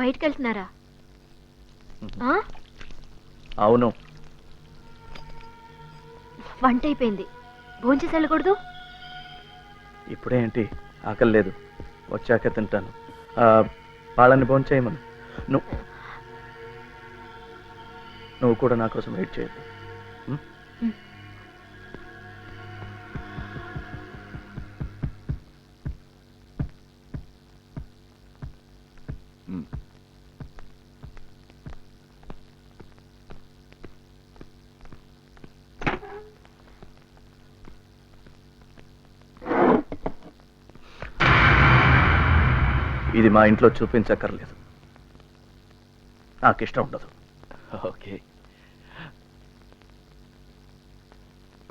బయటికి వెళ్తున్నారా? అవును. వంట అయిపోయింది, భోంచేసి వెళ్ళకూడదు? ఇప్పుడే ఏంటి, ఆకలి లేదు, వచ్చాక తింటాను. వాళ్ళని భోంచేయమను. నువ్వు కూడా నా కోసం వెయిట్ చేయద్దు. ఇది మా ఇంట్లో చూపించక్కర్లేదు, నాకు ఇష్టం ఉండదు. ఓకే,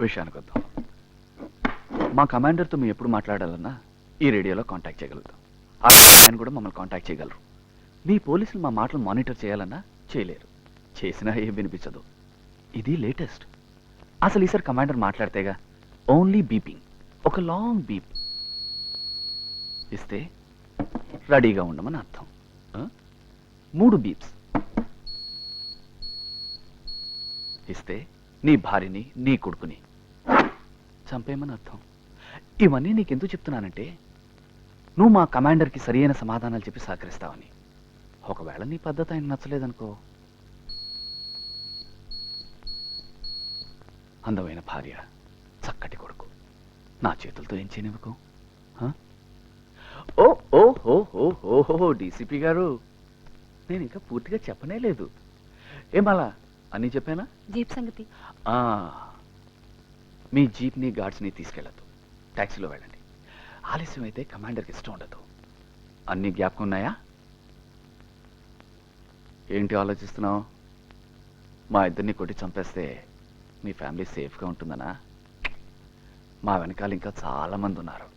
విషయానికి వద్దాం. మా కమాండర్తో మేము ఎప్పుడు మాట్లాడాలన్నా ఈ రేడియోలో కాంటాక్ట్ చేయగలుగుతాం. ఆయన కూడా మమ్మల్ని కాంటాక్ట్ చేయగలరు. మీ పోలీసులు మా మాటలు మానిటర్ చేయాలన్నా చేయలేరు, చేసినా ఏం వినిపించదు. ఇది లేటెస్ట్. అసలు ఈసారి కమాండర్ మాట్లాడితేగా ఓన్లీ బీపింగ్, ఒక లాంగ్ బీప్ ఇస్తే రెడీగా ఉండమని అర్థం. 3 బీప్స్ ఇస్తే నీ భార్యని నీ కొడుకుని చంపేయమని అర్థం. ఇవన్నీ నీకెందుకు చెప్తున్నానంటే నువ్వు మా కమాండర్కి సరి అయిన సమాధానాలు చెప్పి సహకరిస్తావని. ఒకవేళ నీ పద్ధతి ఆయన నచ్చలేదనుకో, అందమైన భార్య, చక్కటి కొడుకు నా చేతులతో ఏం చేయనివ్వకు. ఓ ఓ హో హో హో హో డీసీపీ గారు, నేను ఇంకా పూర్తిగా చెప్పనే లేదు. ఏమలా అని చెప్పానా? జీప్ సంగతి. మీ జీప్ని గార్డ్స్ని తీసుకెళ్ళద్దు, ట్యాక్సీలో వెళ్ళండి. ఆలస్యం అయితే కమాండర్కి ఇష్టం ఉండదు. అన్ని జ్ఞాపకం ఉన్నాయా? ఏంటి ఆలోచిస్తున్నావు? మా ఇద్దరిని కొట్టి చంపేస్తే మీ ఫ్యామిలీ సేఫ్గా ఉంటుందనా? మా వెనకాల ఇంకా చాలా మంది ఉన్నారు.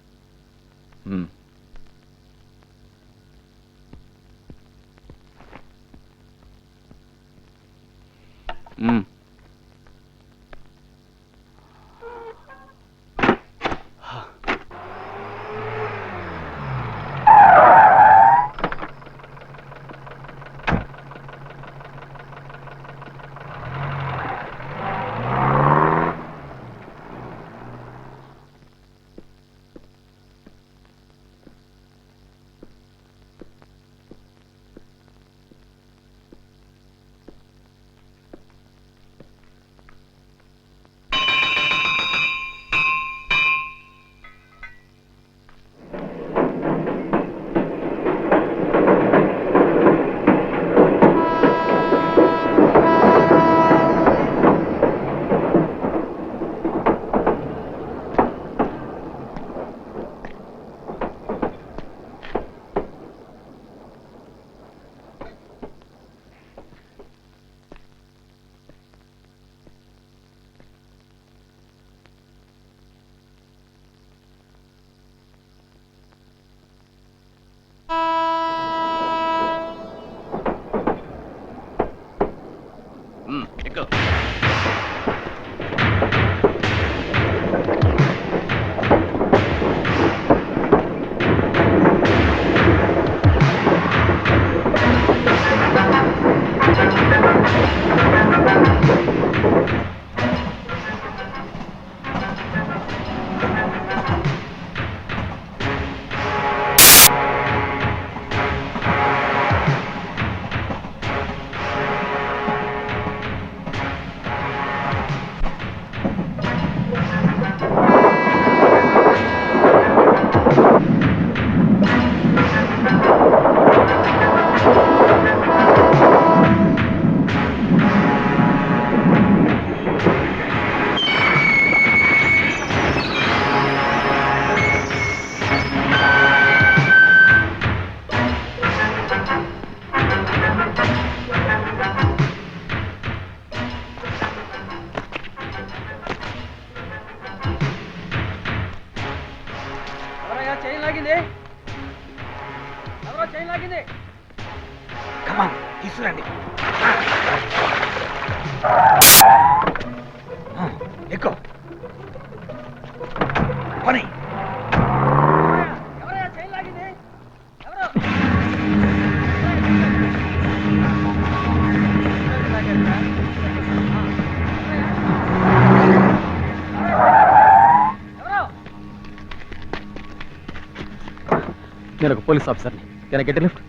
నేను ఒక పోలీస్ ఆఫీసర్ని. Can I get a lift?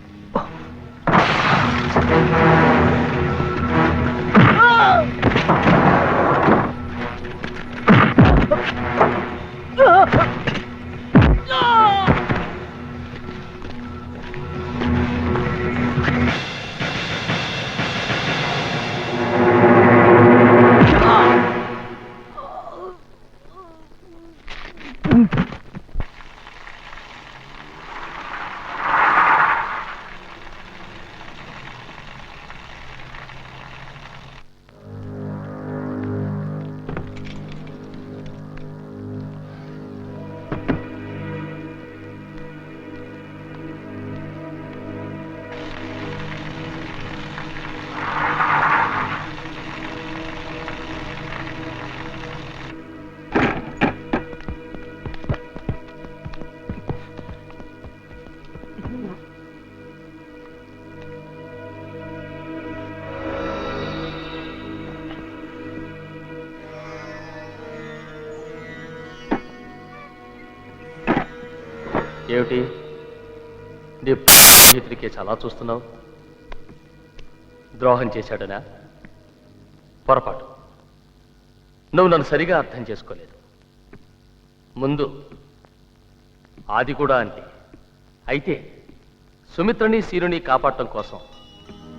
ఏమిటి నీ స్నేహితుడికి చాలా చూస్తున్నావు? ద్రోహం చేశాడనా? పొరపాటు. నువ్వు నన్ను సరిగా అర్థం చేసుకోలేదు. ముందు ఆది కూడా అంతే. అయితే సుమిత్రని సీరుని కాపాడటం కోసం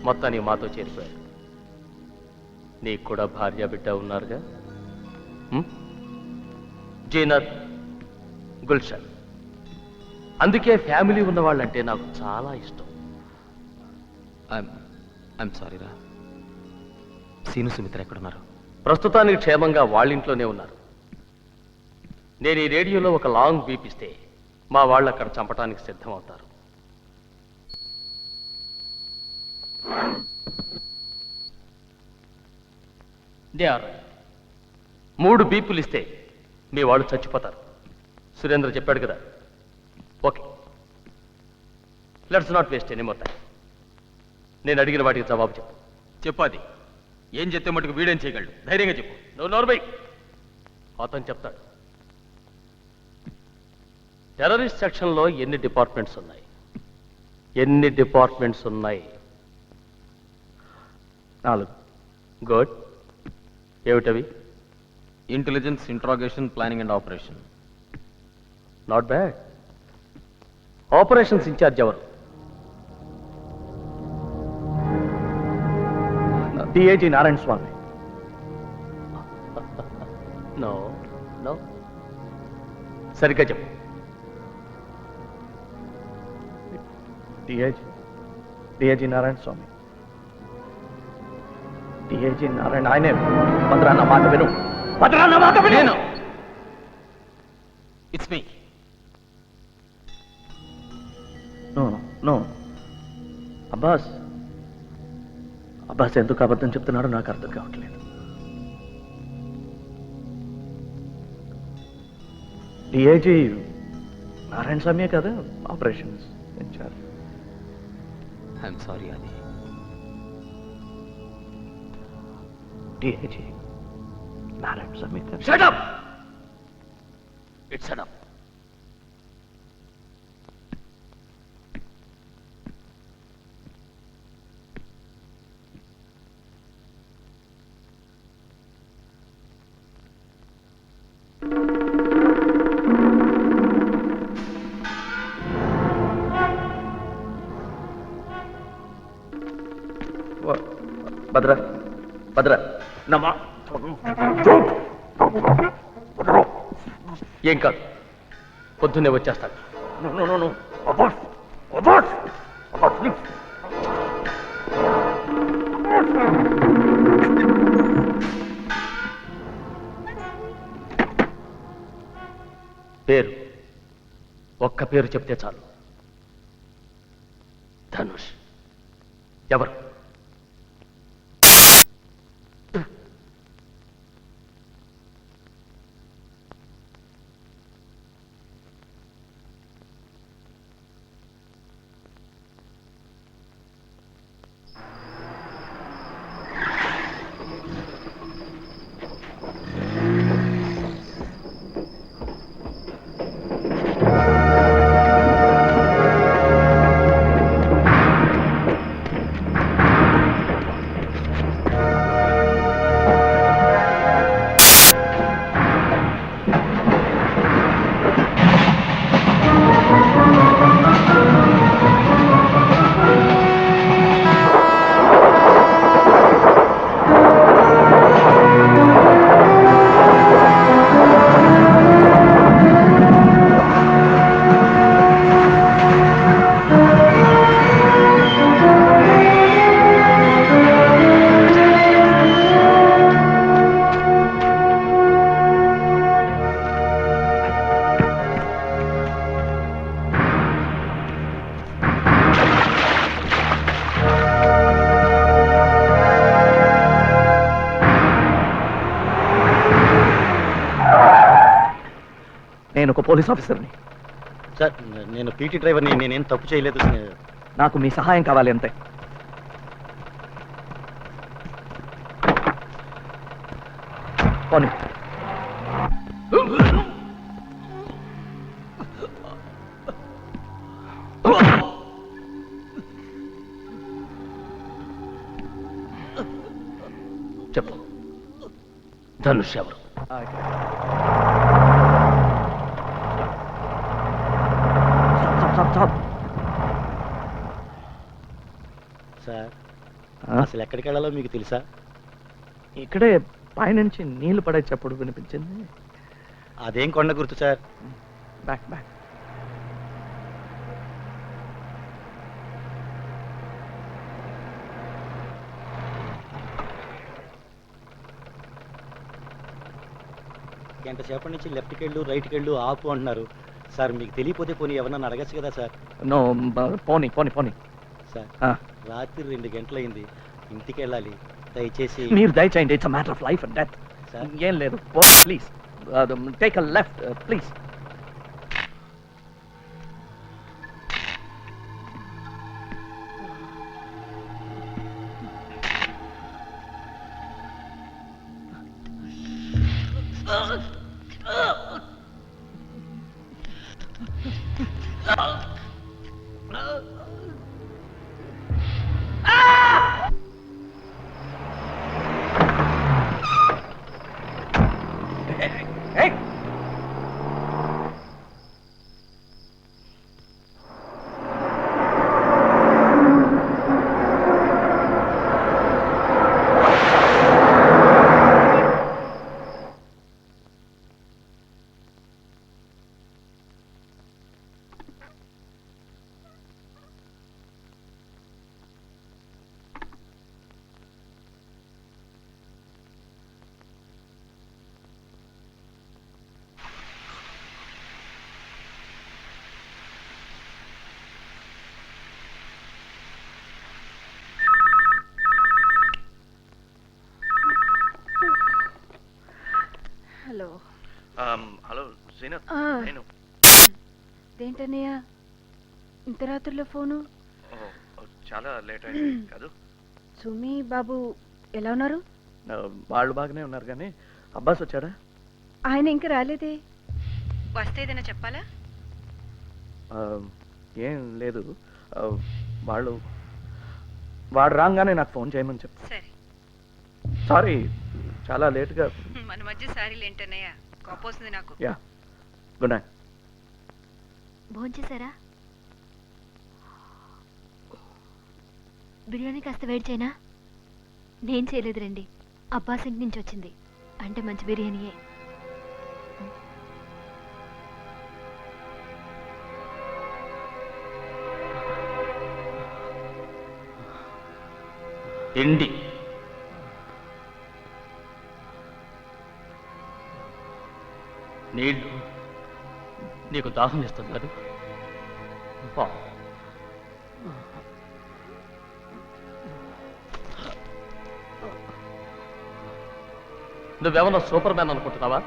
మొత్తాన్ని మాతో చేరిపోయాడు. నీకు కూడా భార్య బిడ్డ ఉన్నారుగా, జీనత్, గుల్షన్. అందుకే ఫ్యామిలీ ఉన్నవాళ్ళంటే నాకు చాలా ఇష్టం. ఐఎమ్ సారీ రా. సీను సుమిత్ర ఎక్కడున్నారు? ప్రస్తుతానికి క్షేమంగా వాళ్ళింట్లోనే ఉన్నారు. నేను ఈ రేడియోలో ఒక లాంగ్ బీప్ ఇస్తే మా వాళ్ళు అక్కడ చంపడానికి సిద్ధమవుతారు. They are right. 3 బీపులు ఇస్తే మీ వాళ్ళు చచ్చిపోతారు. సురేంద్ర చెప్పాడు కదా. Okay, let's not waste any more time. నేను అడిగిన వాటికి జవాబు చెప్పు. చెప్పాది. ఏం చెప్తే మటుకు వీడేం చేయగలడు? ధైర్యంగా చెప్పు. నువ్వు నోర్బై. అతను చెప్తాడు. టెర్రరిస్ట్ సెక్షన్లో ఎన్ని డిపార్ట్మెంట్స్ ఉన్నాయి? ఎన్ని డిపార్ట్మెంట్స్ ఉన్నాయి? 4. గుడ్. ఏమిటవి? Intelligence, interrogation, planning and operation. Not bad. Operations incharge ఎవరు? DIG Narayana Swamy. No no, సరిగ్గా చెప్పు. డిఐజీ నారాయణ స్వామి. డిఐజీ నారాయణ ఆయనే. భద్రాన్న మాట విను. భద్రాన్న మాట విను. It's me. No Abbas. Abbas ఎందుకు అబద్ధం చెప్తున్నాడో నాకు అర్థం కావట్లేదు. డిఐజీ నారాయణ స్వామి కదా ఆపరేషన్స్ ఇన్ఛార్జ్. ఐఎమ్ సారీ అది. డిఐజీ నారాయణ స్వామి కదా. Shut up! It's enough. భద్ర నమ్మా. ఏం కాదు, పొద్దున్నే వచ్చేస్తాడు. పేరు ఒక్క పేరు చెప్తే చాలు. ధనుష్. ఎవరు? నేను ఒక పోలీస్ ఆఫీసర్ని. సార్ నేను పీటీ డ్రైవర్ని, నేనేం తప్పు చేయలేదు. నాకు మీ సహాయం కావాలి అంతే. పోనీ. చెప్పు, ధనుష్ ఎవరు? సార్ అసలు ఎక్కడికి వెళ్ళాలో మీకు తెలుసా? ఇక్కడే పైనుంచి నీళ్లు పడే చప్పుడు వినిపించింది. అదేం కొండ గుర్తు సార్? Back back. గంట సేపటి నుంచి లెఫ్ట్కి వెళ్ళు, రైట్కి వెళ్ళు, ఆపు అంటున్నారు సార్. మీకు తెలియపోతే పోనీ ఎవరన్నా అడగచ్చు కదా సార్? నో, పోనీ పోనీ పోనీ. సార్ ఆ. రాత్రి 2 గంటలైంది, ఇంటికి వెళ్ళాలి. దయచేసి మీరు దయచేయండి. It's matter of life and death. Sir ఏం లేదు, please take a left please. Hello. Hello Srinu, నేను. ఏంటన్నయ్య ఇంత రాత్రిలో ఫోను? చాలా లేట్ అయింది కాదు? సుమి బాబు ఎలా ఉన్నారు? వాళ్ళు బాగానే ఉన్నారు కానీ అబ్బాస్ వచ్చాడా? ఆయన ఇంకా రాలేదే. వస్తే ఏదైనా చెప్పాలా? ఏం లేదు, వాడు రాగానే నాకు ఫోన్ చేయమని చెప్పు. సరే. సారీ చాలా లేట్గా. మన మధ్య సారీలు ఏంటన్నయ్య, కోపొస్తుంది నాకు. Yeah, good night. భోంచేశారా? బిర్యానీ కాస్త వెయిట్ చేయనా? నేను చేయలేదు రండి, అబ్బాస్ ఇంటి నుంచి వచ్చింది. అంటే మంచి బిర్యానీయే. తిండి నీళ్ళు. నీకు దాహం వేస్తుంది కదా? నువ్వేమన్నా సూపర్ మ్యాన్ అనుకుంటున్నావా?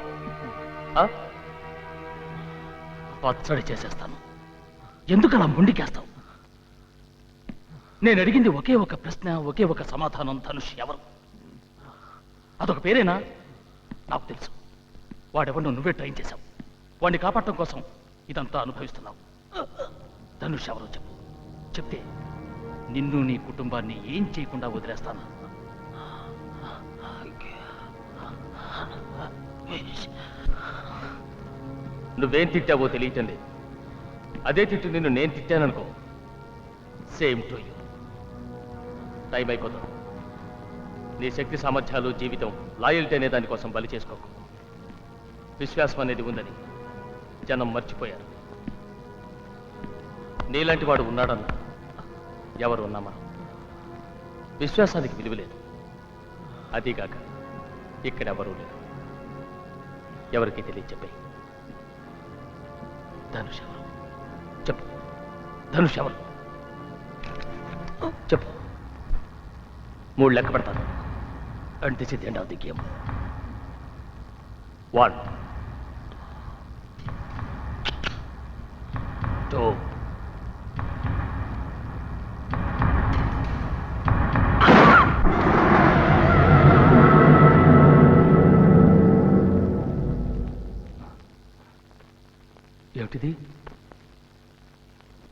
పచ్చడి చేసేస్తాను. ఎందుకలా ముండికేస్తావు? నేను అడిగింది ఒకే ఒక ప్రశ్న, ఒకే ఒక సమాధానం. ధనుష్ ఎవరు? అదొక పేరేనా? నాకు తెలుసు. వాడెవరినో నువ్వే ట్రైన్ చేశావు. వాడిని కాపాడటం కోసం ఇదంతా అనుభవిస్తున్నావు. ధనుష్ ఎవరో చెప్పు. చెప్తే నిన్ను నీ కుటుంబాన్ని ఏం చేయకుండా వదిలేస్తాను. నువ్వేం తిట్టావో తెలియటం లేదు. అదే తిట్టు నిన్ను నేను తిట్టాననుకో, సేమ్ టు యూ. టైం అయిపోతుంది. నీ శక్తి సామర్థ్యాలు, జీవితం, లాయల్టీ అనే దానికోసం బలి చేసుకోకు. విశ్వాసం అనేది ఉందని జనం మర్చిపోయారు. నీలాంటి వాడు ఉన్నాడన్నా ఎవరు ఉన్నామా? విశ్వాసానికి విలువ లేదు. అదీగాక ఇక్కడెవరూ లేరు. ఎవరికి తెలియదు. చెప్పే ధనుష్ ఎవరు? చెప్పు. ధనుష్ ఎవరు? చెప్పు. 3 లెక్క పెడతాను. And this is the end of the game. 1 2. ఏమిటిది?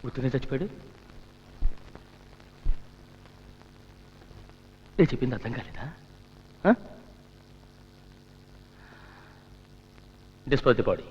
ఉత్తినే చచ్చిపోయాడు? నేను చెప్పింది అర్థం కాలేదా? Dispose the body.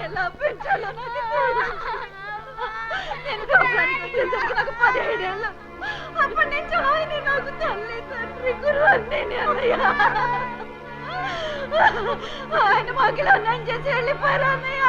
ఎలా పెంచాలో నాకు తెలియదు. నేను లోకానికి వచ్చేసరికి నాకు 17 ఏళ్ళు. అప్పటి నుంచి ఆయన నాకు తల్లి తండ్రి గురువు అన్నీ అన్నయ్య. ఆయన మాకిలా నన్ను చేసి వెళ్ళిపోయారు అన్నయ్య.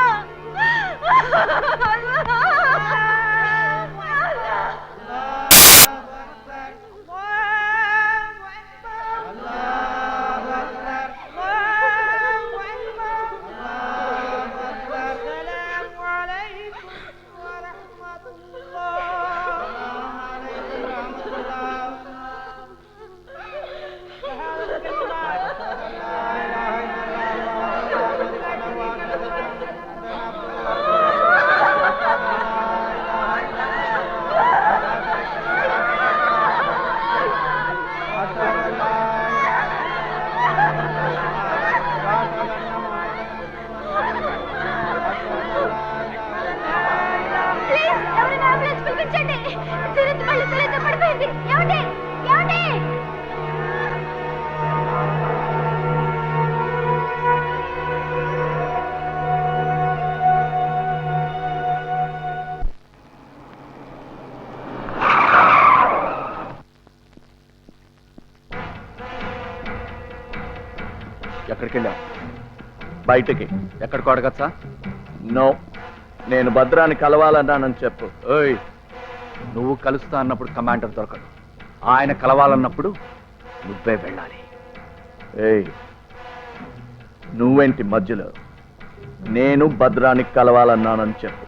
ఎక్కడికి వెళ్ళావు? బయటికి. ఎక్కడికో అడగచ్చా? నో, నేను భద్రాన్ని కలవాలన్నానని చెప్పు. ఓయ్, నువ్వు కలుస్తా అన్నప్పుడు కమాండర్ దొరకడు. ఆయన కలవాలన్నప్పుడు నువ్వే వెళ్ళాలి. ఏయ్, నువ్వేంటి మధ్యలో? నేను భద్రానికి కలవాలన్నానని చెప్పు.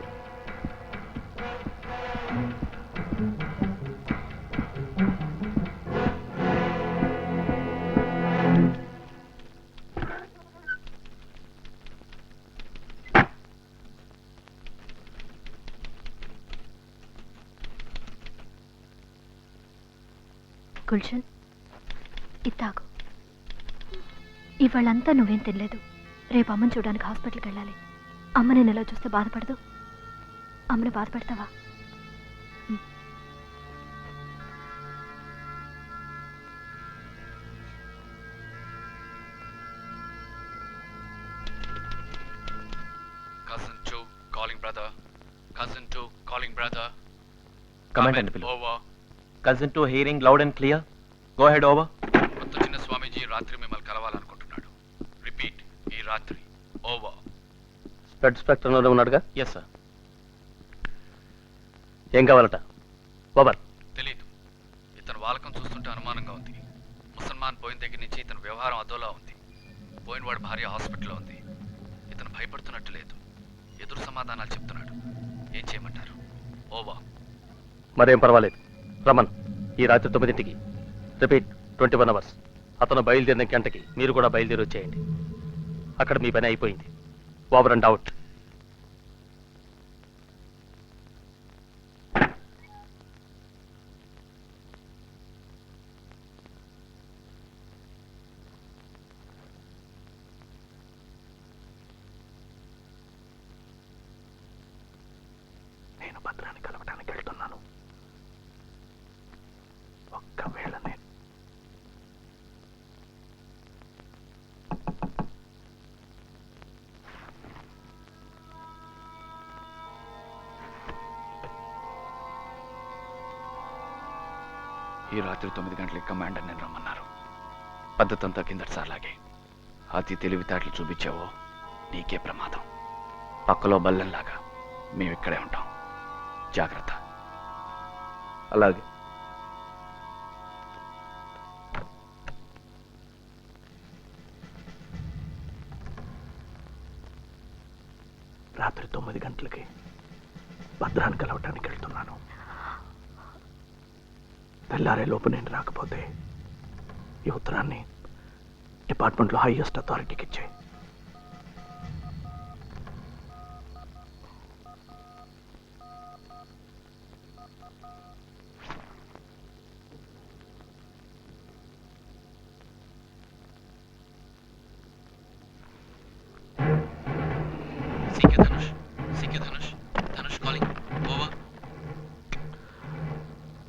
గుల్షన్, ఇత్తాగు. ఇవాళంతా నువ్వేం తినలేదు. రేపు అమ్మని చూడడానికి హాస్పిటల్కి వెళ్ళాలి. అమ్మ నేను ఎలా చూస్తే బాధపడదు. అమ్మని బాధపడతావా? Cousin 2 calling brother. Cousin 2 calling brother. Comment and below. Over. Cousin 2 hearing loud and clear. Go ahead, over. కొత్త చిన్న స్వామీజీ రాత్రి మిమ్మల్ని కలవాలనుకుంటున్నాడు. రిపీట్, ఈ రాత్రి. ఓవర్. స్పెడ్ స్పెక్ట్రంలోనే ఉన్నాడుగా? Yes sir. ఏం కావాలట? ఓవర్. తెలీదు. ఇతను వాలకం చూస్తుంటే అనుమానంగా ఉంది. ముసల్మాన్ పోయిన దగ్గర నుంచి ఇతని వ్యవహారం అదోలా ఉంది. పోయినవాడు భార్య హాస్పిటల్లో ఉంది. ఇతను భయపడుతున్నట్టు లేదు. ఎదురు సమాధానాలు చెప్తున్నాడు. ఏం చేయమంటారు? ఓవర్. మరేం పర్వాలేదు, రమన్. ఈ రాత్రి 9ంటికి. Repeat, 21 hours. అతను బయలుదేరిన గంటకి మీరు కూడా బయలుదేరి వచ్చేయండి. అక్కడ మీ పని అయిపోయింది. Over and out. భద్రాన్ని కలవడానికి వెళ్తున్నాను. ఒక్కవేళ నేను ఈ రాత్రి 9 గంటలకి కమాండర్ నేను రమ్మన్నారు. పద్ధతంతా కిందటిసార్లాగే. అతి తెలివితేటలు చూపించావో నీకే ప్రమాదం. పక్కలో బల్లెంలాగా మేము ఇక్కడే ఉంటాం. జాగ్రత్త. అలాగే. రాత్రి 9 గంటలకి భద్రాన్ని కలవటానికి వెళ్తున్నాను. తెల్లారే లోపు నేను రాకపోతే ఈ ఉత్తరాన్ని డిపార్ట్మెంట్లో హైయెస్ట్ అథారిటీకి ఇచ్చే.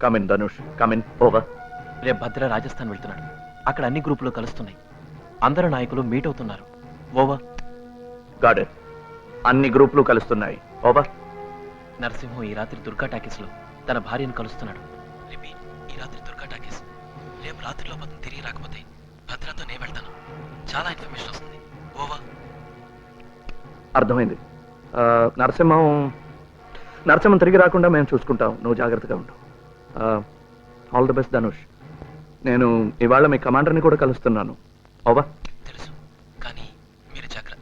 Come in Dhanush, come in. ఓవర్. రేపు భద్ర రాజస్థాన్ వెళ్తున్నాడు. అక్కడ అన్ని గ్రూపులు కలుస్తున్నాయి. అందరు నాయకులు మీట్ అవుతున్నారు. ఓవర్. గాడెడ్. అన్ని గ్రూపులు కలుస్తున్నాయి. ఓవర్. నరసింహం ఈ రాత్రి దుర్గా టాకీస్ లో తన భార్యను కలుస్తున్నాడు. రిపీట్, ఈ రాత్రి దుర్గా టాకీస్. రేపు రాత్రిలో అతను తిరిగి రాకపోతే భద్రతో నేను వెళ్తాను. చాలా ఇన్ఫర్మేషన్ వస్తుంది. ఓవర్. అర్థమైంది. నరసింహం తిరిగి రాకుండా మేము చూసుకుంటాం. నువ్వు జాగ్రత్తగా ఉండు. All the best Dhanush. నేను ఇవాళ మీ కమాండర్ని కూడా కలుస్తున్నాను. ఓవర్. తెలుసు, కానీ మీరు జాగ్రత్త.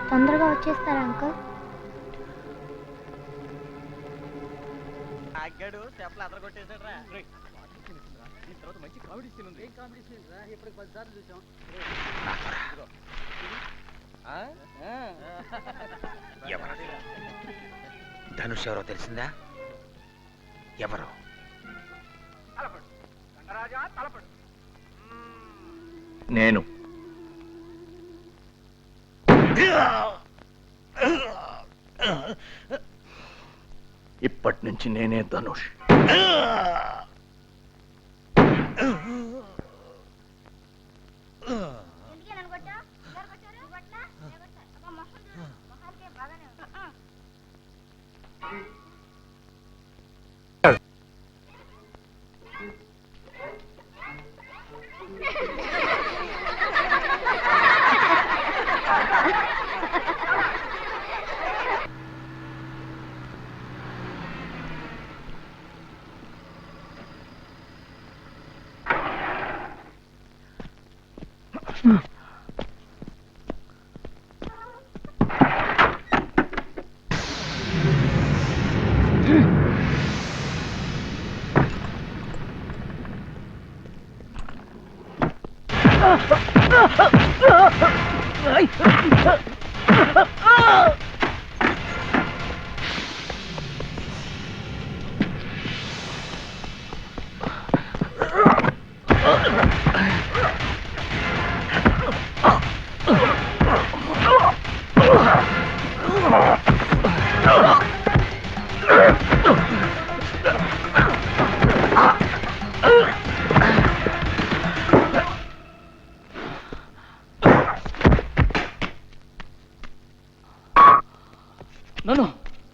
తొందరగా వచ్చేస్తారా అంకుల్? ధనుష్ ఎవరో తెలిసిందా? ఎవరో? నేను. ఇప్పటి నుంచి నేనే ధనుష్.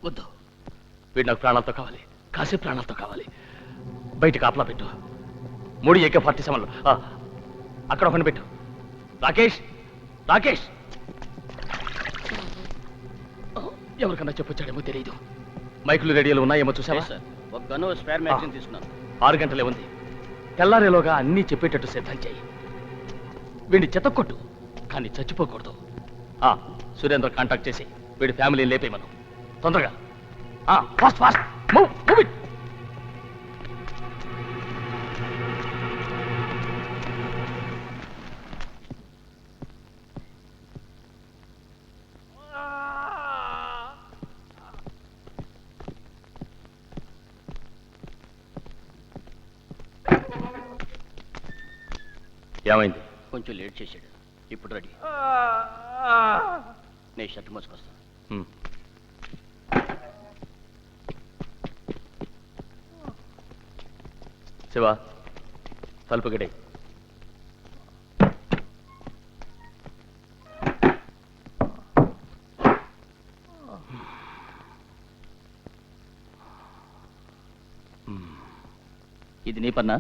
వద్దు, వీడు నాకు ప్రాణాలతో కావాలి. కాసేపు ప్రాణాలతో కావాలి. బయట కాపలా పెట్టు. 3 AK-47లు. అక్కడ ఒకటి పెట్టు. రాకేష్, రాకేష్. ఎవరికన్నా చెప్పొచ్చాడేమో తెలియదు. మైకులు రేడియోలు ఉన్నాయేమో చూసావా? ఒక గన్ను స్పేర్ మ్యాగజైన్ తీసుకున్నాను. 6 గంటలే ఉంది. తెల్లారేలోగా అన్నీ చెప్పేటట్టు సిద్ధం చేయి. వీడిని చెతక్కొట్టు, కానీ చచ్చిపోకూడదు. సురేంద్ర కాంటాక్ట్ చేసి వీడి ఫ్యామిలీని లేపేయమను. తొందరగా. Fast fast move move it. ఏమైంది? కొంచెం లేట్ చేశాడు. ఇప్పుడు రెడీ. నేను షర్ట్ మోసుకొస్తాను. శివ, తలుపు గడి. ఇది నీ పన్నా?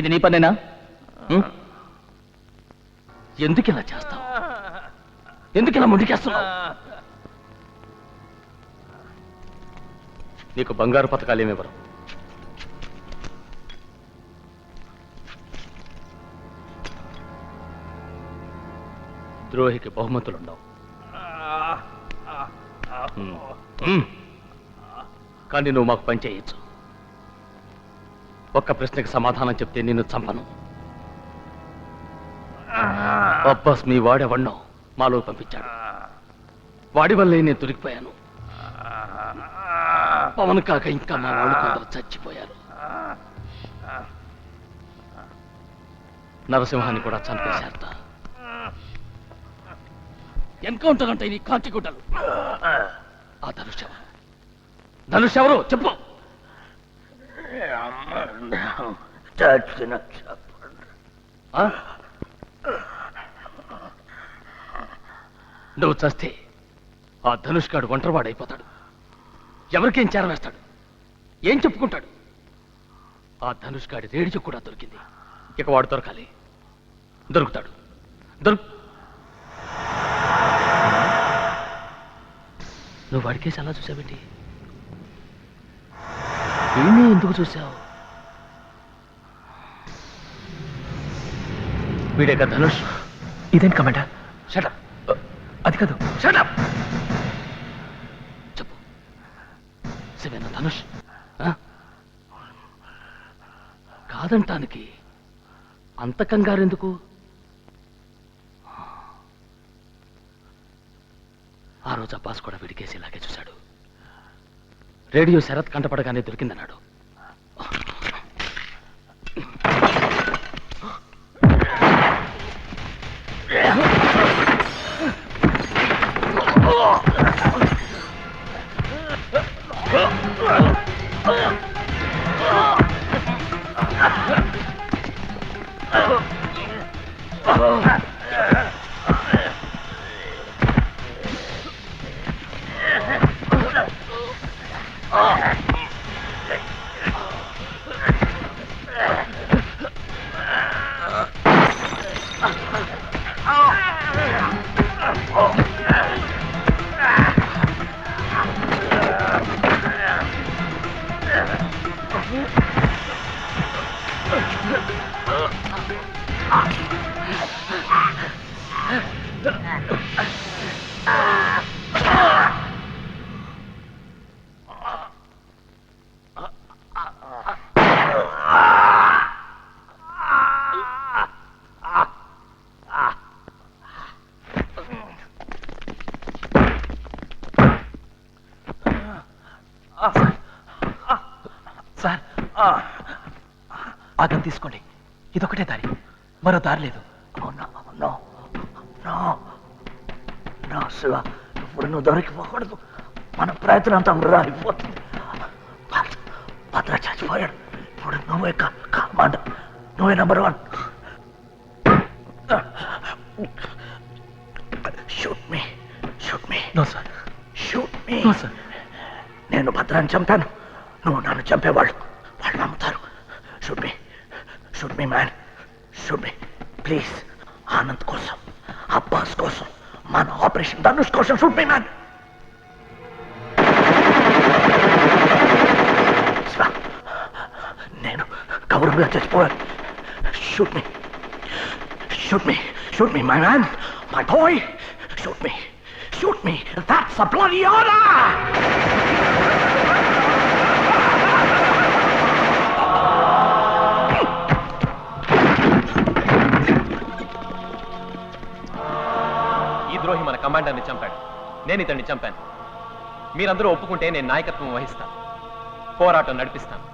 ఇది నీ పనేనా? ఎందుకు ఇలా చేస్తావు? ఎందుకు ఇలా ముందుకేస్తున్నావు? నీకు బంగారు పథకాలు ఏమివ్వరు. ద్రోహికి బహుమతులుండవు. కానీ నువ్వు మాకు పని చేయొచ్చు. ఒక్క ప్రశ్నకి సమాధానం చెప్తే నిన్ను చంపను. అబ్బాస్ మీ వాడెవన్నో మాలో పంపించాడు. వాడి వల్లే నేను దొరికిపోయాను. పవన్ కాక ఇంకా మా వాళ్ళు కొందరు చచ్చిపోయారు. నరసింహాన్ని కూడా చంపేశారట. ఎన్కౌంటర్ అంటే నీ కాంచిగుడ్డలు. ఆ ధనుష్ ఎవరు చెప్పు. నువ్వు చస్తే ఆ ధనుష్ గాడు ఒంటరివాడైపోతాడు. ఎవరికేం చేరవేస్తాడు? ఏం చెప్పుకుంటాడు? ఆ ధనుష్ గాడి రేడియో కూడా దొరికింది. ఇక వాడు దొరకాలి. దొరుకుతాడు. నువ్వు వాడికేసి అలా చూసావేంటి? వీణ్ణి ఎందుకు చూసావు? వీడేక ధనుష్. ఇదేంటి కమాండర్? షటప్. అది కాదు. షటప్. చెప్పు, శివేనా ధనుష్? కాదంటానికి అంత కంగారెందుకు? ఆ రోజు అబ్బాస్ కూడా వీడికేసి ఇలాగే చూశాడు. రేడియో శరత్ కంటపడగానే దొరికిందన్నాడు. సార్, ఆ గన్ తీసుకోండి. ఇదొకటే దారి, మరో దారి లేదు. శివ, ఇప్పుడు నువ్వు దొరికిపోకూడదు. మన ప్రయత్నం అంతా వృధా అయిపోతుంది. భద్ర చచ్చిపోయాడు. ఇప్పుడు నువ్వే కమాండర్. నువ్వే number 1. Shoot me. No sir. Shoot me. No sir. నేను భద్రాన్ని చంపాను. నువ్వు నన్ను చంపేవాళ్ళు. వాళ్ళు నమ్ముతారు. Shoot me. Shoot me man, shoot me please. Anand కోసం, అబ్బాస్ కోసం, మన ఆపరేషన్ ధనుష్ కోసం షూట్ మీ మ్యాన్. నేను గౌరవంగా చచ్చిపోయాను. Shoot me, shoot me, shoot me my man, my boy. Shoot me, shoot me. That's a bloody order! ఈ ద్రోహి మన కమాండర్ని చంపాడు, నేను ఇతన్ని చంపాను. మీరందరూ ఒప్పుకుంటే నేను నాయకత్వం వహిస్తాను, పోరాటం నడిపిస్తాను.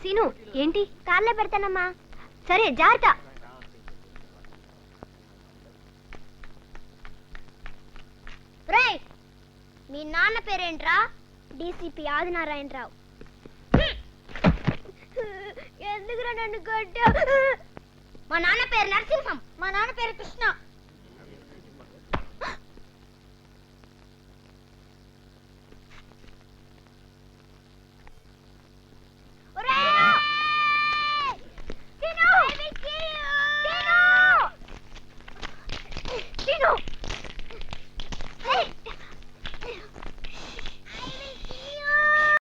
సీను ఏంటి? కార్లో పెడతానమ్మా. సరే జాగ్రత్త. మీ నాన్న పేరేంట్రా? డీసీపీ ఆదినారాయణరావు. ఎందుకురా నన్ను కొట్టావు? మా నాన్న పేరు నరసింహం. మా నాన్న పేరు కృష్ణ.